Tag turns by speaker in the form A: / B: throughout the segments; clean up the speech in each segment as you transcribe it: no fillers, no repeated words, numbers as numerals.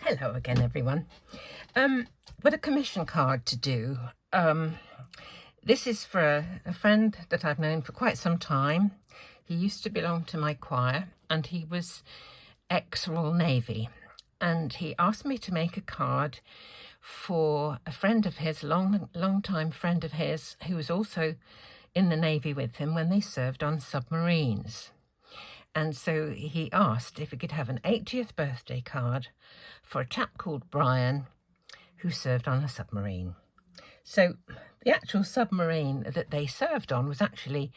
A: Hello again, everyone. Got a commission card to do. This is for a friend that I've known for quite some time. He used to belong to my choir and he was ex-Royal Navy. And he asked me to make a card for a friend of his, long-time friend of his, who was also in the Navy with him when they served on submarines. And so he asked if he could have an 80th birthday card for a chap called Brian who served on a submarine. So the actual submarine that they served on was actually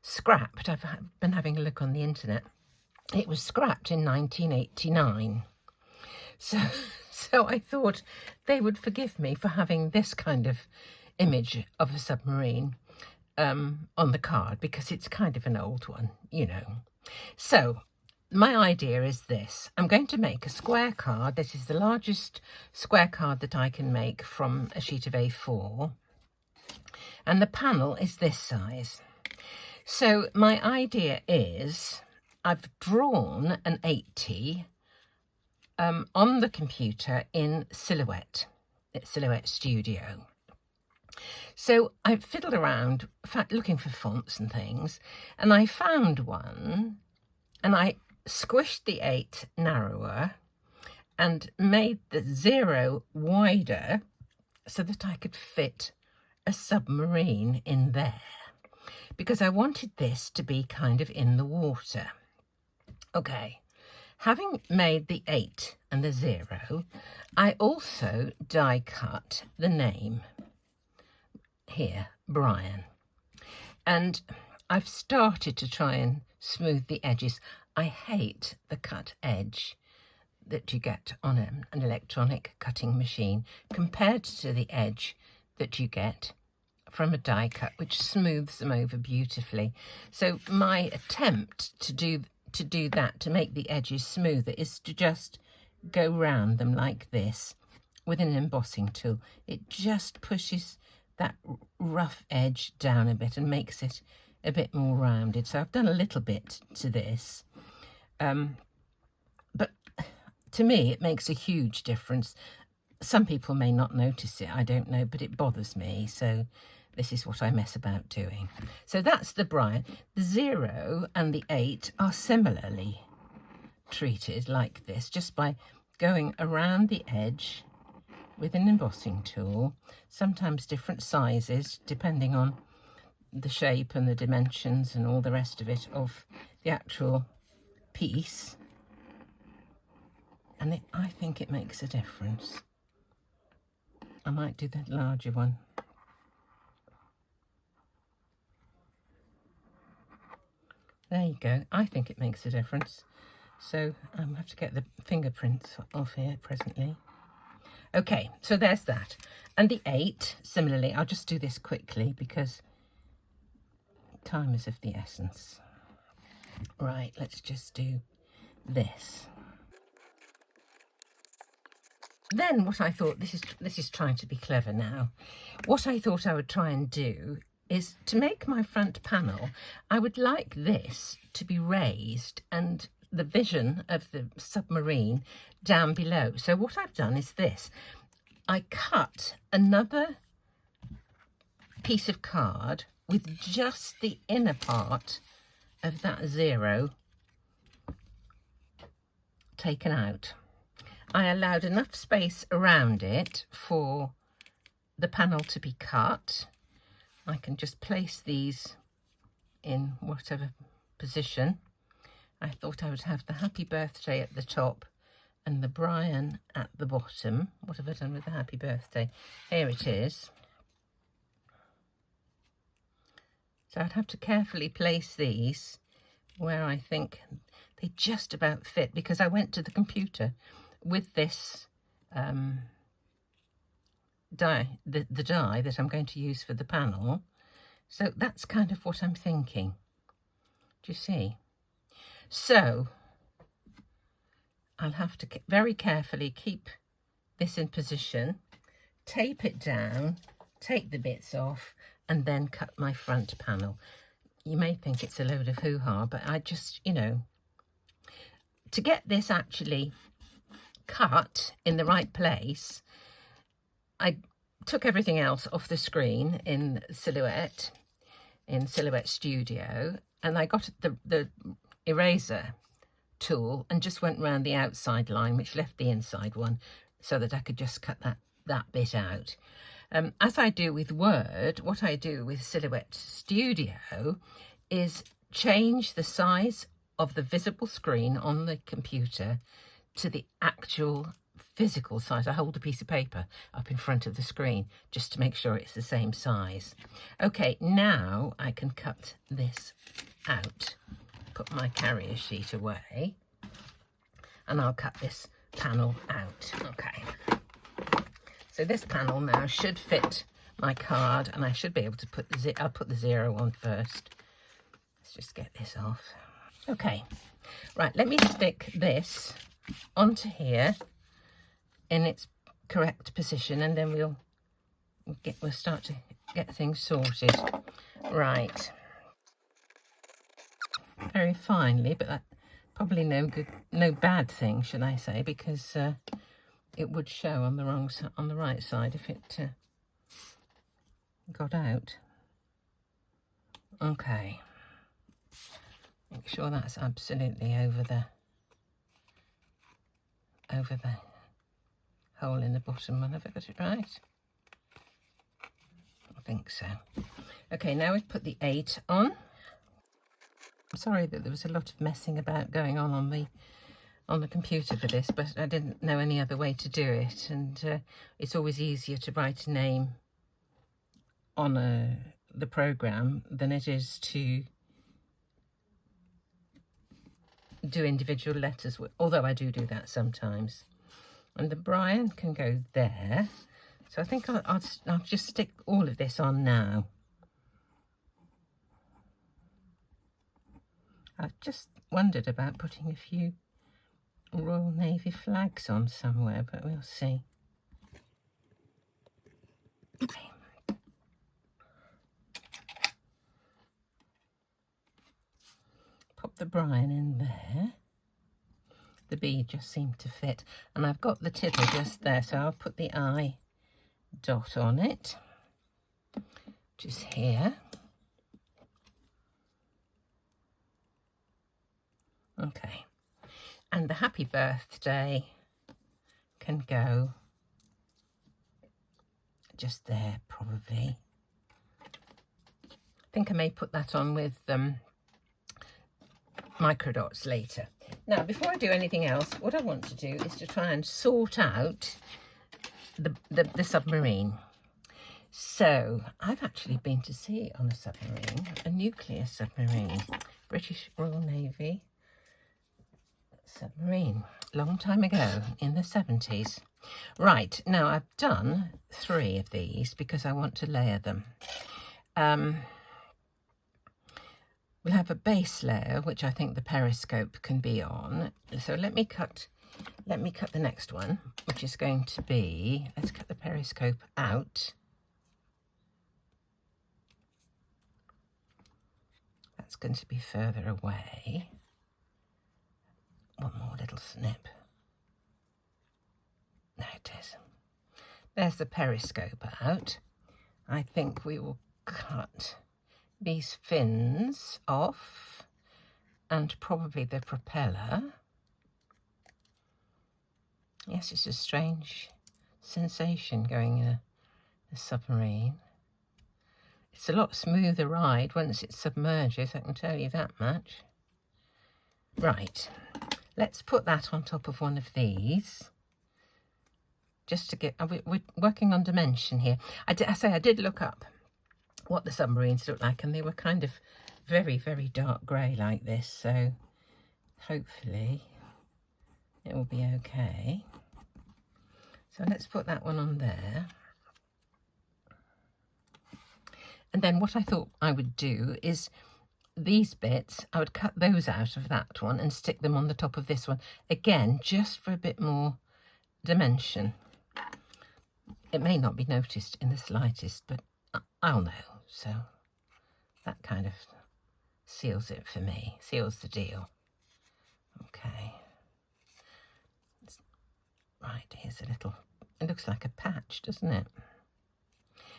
A: scrapped. I've been having a look on the internet. It was scrapped in 1989. So I thought they would forgive me for having this kind of image of a submarine on the card, because it's kind of an old one, you know. So my idea is this. I'm going to make a square card. This is the largest square card that I can make from a sheet of A4. And the panel is this size. So my idea is I've drawn an 80 on the computer in Silhouette Studio. So I fiddled around looking for fonts and things, and I found one, and I squished the 8 narrower and made the 0 wider so that I could fit a submarine in there, because I wanted this to be kind of in the water. Okay, having made the 8 and the 0, I also die cut the name here, Brian, and I've started to try and smooth the edges. I hate the cut edge that you get on an electronic cutting machine compared to the edge that you get from a die cut, which smooths them over beautifully. So my attempt to do that, to make the edges smoother, is to just go round them like this with an embossing tool. It just pushes that rough edge down a bit and makes it a bit more rounded. So I've done a little bit to this, but to me it makes a huge difference. Some people may not notice it, I don't know, but it bothers me, so this is what I mess about doing. So that's the Brian. The 0 and the 8 are similarly treated like this, just by going around the edge with an embossing tool, sometimes different sizes depending on the shape and the dimensions and all the rest of it of the actual piece. And I think it makes a difference. I might do the larger one. There you go. I think it makes a difference. So I have to get the fingerprints off here presently. Okay, so there's that. And the 8, similarly, I'll just do this quickly because time is of the essence. Right, let's just do this. Then what I thought, this is trying to be clever now. What I thought I would try and do is to make my front panel, I would like this to be raised and the vision of the submarine down below. So what I've done is this. I cut another piece of card with just the inner part of that 0 taken out. I allowed enough space around it for the panel to be cut. I can just place these in whatever position. I thought I would have the happy birthday at the top and the Brian at the bottom. What have I done with the happy birthday? Here it is. So I'd have to carefully place these where I think they just about fit, because I went to the computer with this die, the die that I'm going to use for the panel. So that's kind of what I'm thinking. Do you see? So I'll have to very carefully keep this in position, tape it down, take the bits off, and then cut my front panel. You may think it's a load of hoo-ha, but I just, you know, to get this actually cut in the right place, I took everything else off the screen in Silhouette Studio, and I got the eraser tool and just went round the outside line, which left the inside one, so that I could just cut that bit out. As I do with Word, what I do with Silhouette Studio is change the size of the visible screen on the computer to the actual physical size. I hold a piece of paper up in front of the screen just to make sure it's the same size. Okay, now I can cut this out. Put my carrier sheet away, and I'll cut this panel out. Okay, so this panel now should fit my card, and I should be able to put I'll put the 0 on first. Let's just get this off. Okay, right, let me stick this onto here in its correct position, and then we'll start to get things sorted. Right. Very finely, but that probably no bad thing, should I say, because it would show on the right side if it got out. Okay, make sure that's absolutely over the hole in the bottom one. Have I got it right? I think so. Okay, now we've put the 8 on. I'm sorry that there was a lot of messing about going on the computer for this, but I didn't know any other way to do it, and it's always easier to write a name on the program than it is to do individual letters, although I do that sometimes. And the Brian can go there, so I think I'll just stick all of this on now. I've just wondered about putting a few Royal Navy flags on somewhere, but we'll see. Okay. Pop the Brian in there. The B just seemed to fit, and I've got the tittle just there, so I'll put the I dot on it, which is here. Okay, and the happy birthday can go just there, probably. I think I may put that on with microdots later. Now, before I do anything else, what I want to do is to try and sort out the submarine. So I've actually been to sea on a submarine, a nuclear submarine, British Royal Navy submarine, long time ago in the 70s. Right, now I've done 3 of these because I want to layer them. We'll have a base layer, which I think the periscope can be on. So let me cut the next one, which is going to be, let's cut the periscope out. That's going to be further away. One more little snip. There it is. There's the periscope out. I think we will cut these fins off, and probably the propeller. Yes, it's a strange sensation going in a submarine. It's a lot smoother ride once it submerges, I can tell you that much. Right, let's put that on top of one of these. Just to get, we're working on dimension here. I did look up what the submarines look like, and they were kind of very, very dark grey like this, so hopefully it will be okay. So let's put that one on there. And then what I thought I would do is these bits, I would cut those out of that one and stick them on the top of this one. Again, just for a bit more dimension. It may not be noticed in the slightest, but I'll know. So that kind of seals it for me, seals the deal. Okay. there's a little, it looks like a patch, doesn't it?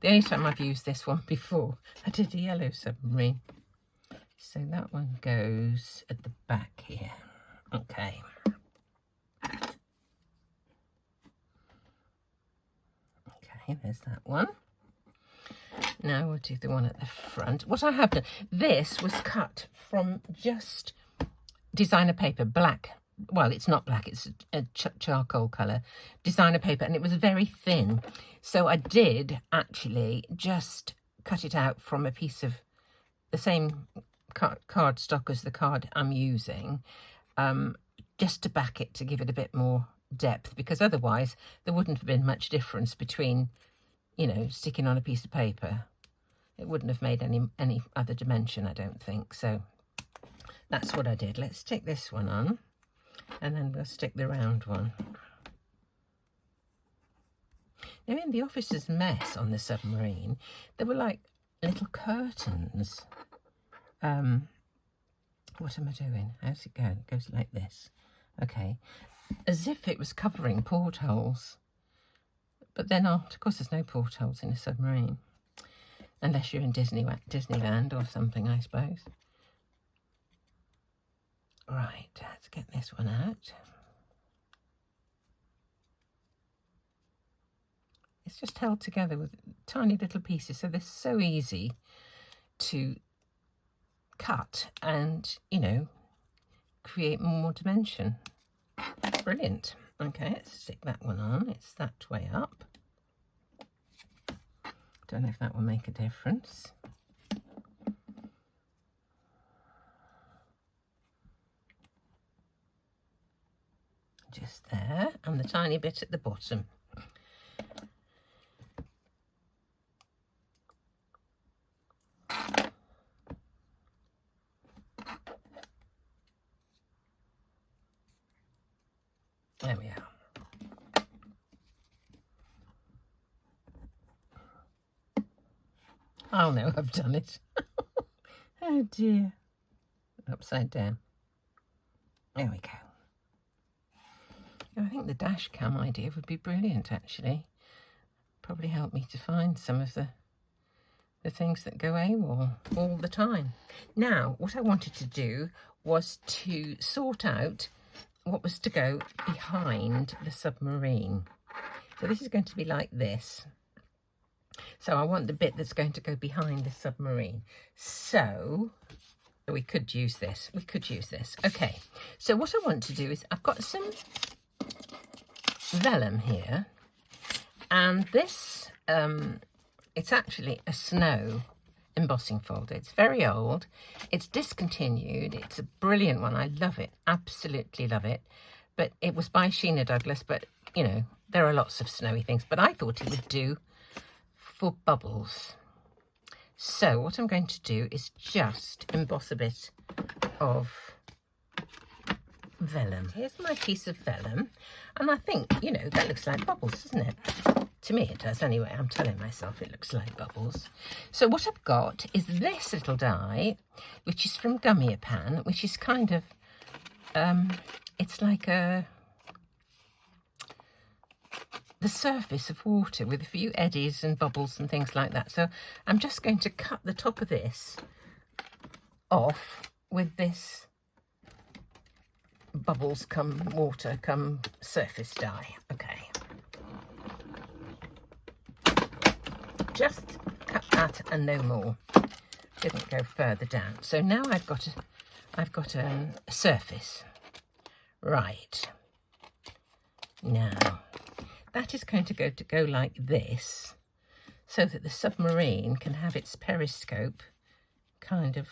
A: The only time I've used this one before, I did a yellow submarine. So that one goes at the back here. Okay. Okay, there's that one. Now we'll do the one at the front. What I have done, this was cut from just designer paper, black. Well, it's not black, it's a charcoal colour designer paper, and it was very thin. So I did actually just cut it out from a piece of the same card stock as the card I'm using, just to back it, to give it a bit more depth, because otherwise there wouldn't have been much difference between, you know, sticking on a piece of paper. It wouldn't have made any other dimension, I don't think. So that's what I did. Let's stick this one on, and then we'll stick the round one. Now, in the officer's mess on the submarine, there were like little curtains. What am I doing? How's it going? It goes like this. Okay. As if it was covering portholes. But they're not. Of course, there's no portholes in a submarine. Unless you're in Disneyland or something, I suppose. Right, let's get this one out. It's just held together with tiny little pieces, so they're so easy to cut and, you know, create more dimension. Brilliant. Okay, let's stick that one on. It's that way up. Don't know if that will make a difference. Just there, and the tiny bit at the bottom. There we are. Oh no, I've done it. Oh dear. Upside down. There we go. I think the dash cam idea would be brilliant, actually. Probably help me to find some of the things that go AWOL all the time. Now, what I wanted to do was to sort out what was to go behind the submarine. So this is going to be like this. So I want the bit that's going to go behind the submarine. So we could use this. We could use this. Okay. So what I want to do is, I've got some vellum here, and this it's actually a snow embossing folder. It's very old, it's discontinued, it's a brilliant one, I love it, absolutely love it, but it was by Sheena Douglass. But you know, there are lots of snowy things, but I thought it would do for bubbles. So what I'm going to do is just emboss a bit of vellum. Here's my piece of vellum, and I think, you know, that looks like bubbles, doesn't it? To me it does anyway. I'm telling myself it looks like bubbles. So what I've got is this little die, which is from Gummiapan, which is kind of it's like the surface of water with a few eddies and bubbles and things like that. So I'm just going to cut the top of this off with this bubbles come water come surface die. Okay, just cut that and no more. Didn't go further down. So now I've got a surface. Right, now that is going to go like this, so that the submarine can have its periscope kind of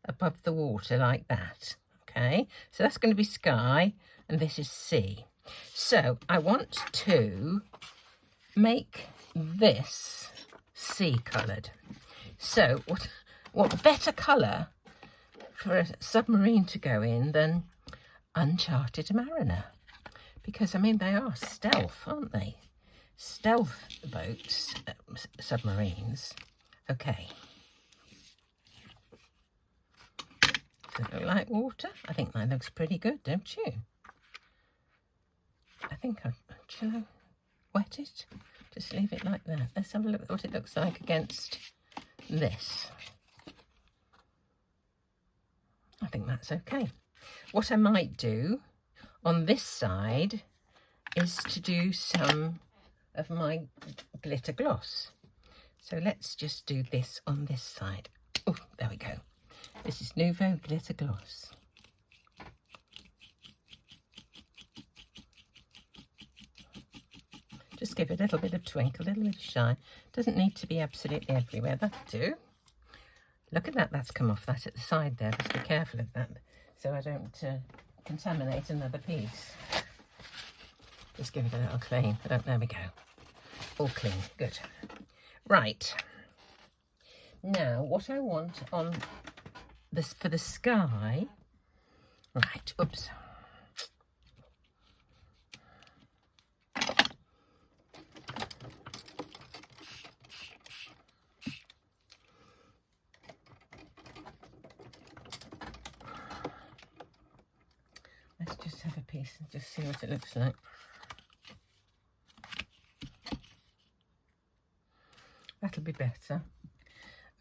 A: above the water like that. Okay, so that's going to be sky, and this is sea. So I want to make this sea coloured. So what better colour for a submarine to go in than Uncharted Mariner? Because, I mean, they are stealth, aren't they? Stealth boats, submarines. Okay. Does it look like water? I think that looks pretty good, don't you? I think shall I wet it? Just leave it like that. Let's have a look at what it looks like against this. I think that's okay. What I might do on this side is to do some of my glitter gloss. So let's just do this on this side. Oh, there we go. This is Nouveau Glitter Gloss. Just give it a little bit of twinkle, a little bit of shine. Doesn't need to be absolutely everywhere. That'll do. Look at that, that's come off that at the side there. Just be careful of that so I don't contaminate another piece. Just give it a little clean. There we go. All clean, good. Right. Now, what I want on this for the sky, right, oops. Let's just have a piece and just see what it looks like. That'll be better.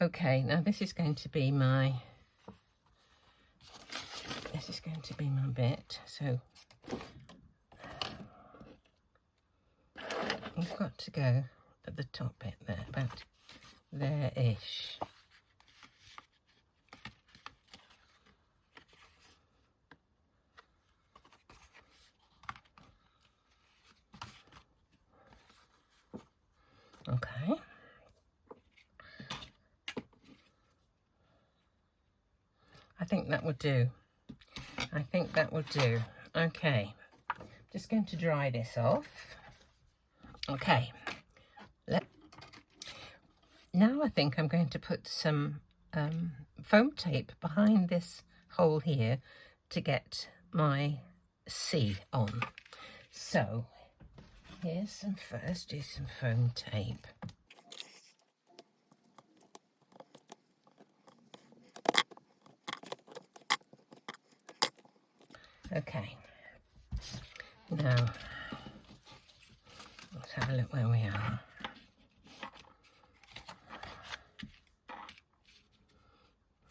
A: Okay, now this is going to be my bit. So you've got to go at the top bit there, about there-ish. Okay. I think that would do. I think that will do. Okay. Just going to dry this off. Okay. Now I think I'm going to put some foam tape behind this hole here to get my C on. So here's some foam tape. Okay, now let's have a look where we are.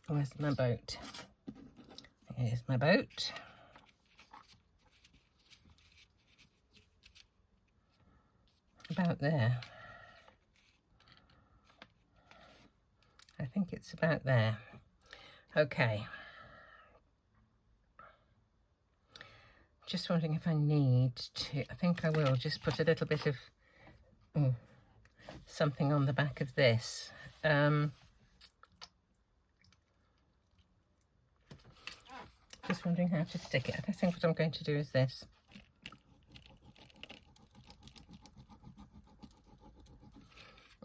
A: Where's my boat? Here's my boat. About there. I think it's about there. Okay. Just wondering if I need to, I think I will just put a little bit of something on the back of this. Just wondering how to stick it. I think what I'm going to do is this.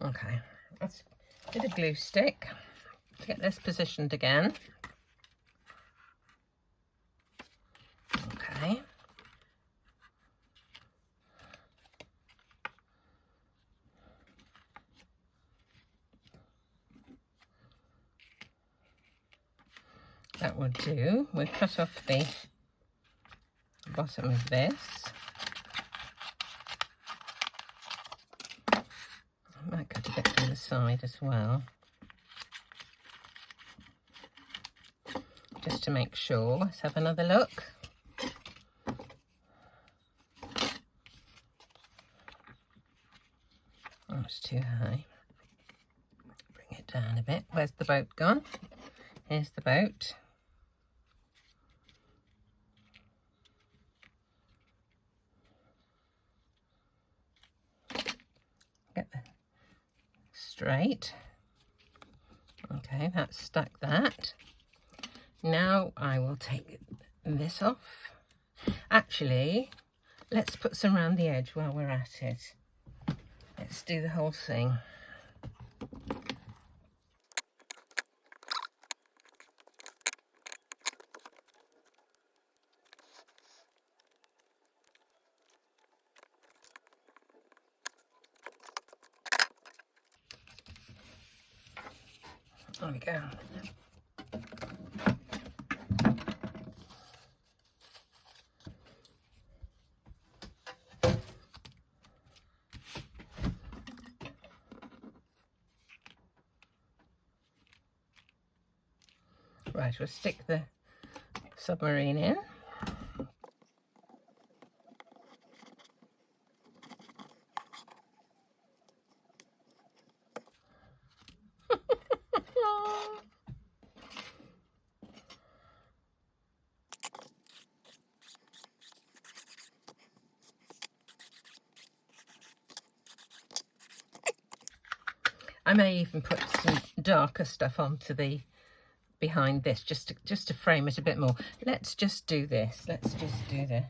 A: Okay, that's a bit of glue stick to get this positioned again. Okay. That will do. We'll cut off the bottom of this. I might cut a bit from the side as well, just to make sure. Let's have another look. Oh, it's too high. Bring it down a bit. Where's the boat gone? Here's the boat. Get the straight. Okay, that's stuck that. Now I will take this off. Actually, let's put some around the edge while we're at it. Let's do the whole thing. There we go. Right, we'll stick the submarine in. I may even put some darker stuff onto the behind this just to frame it a bit more. Let's just do this. Let's just do the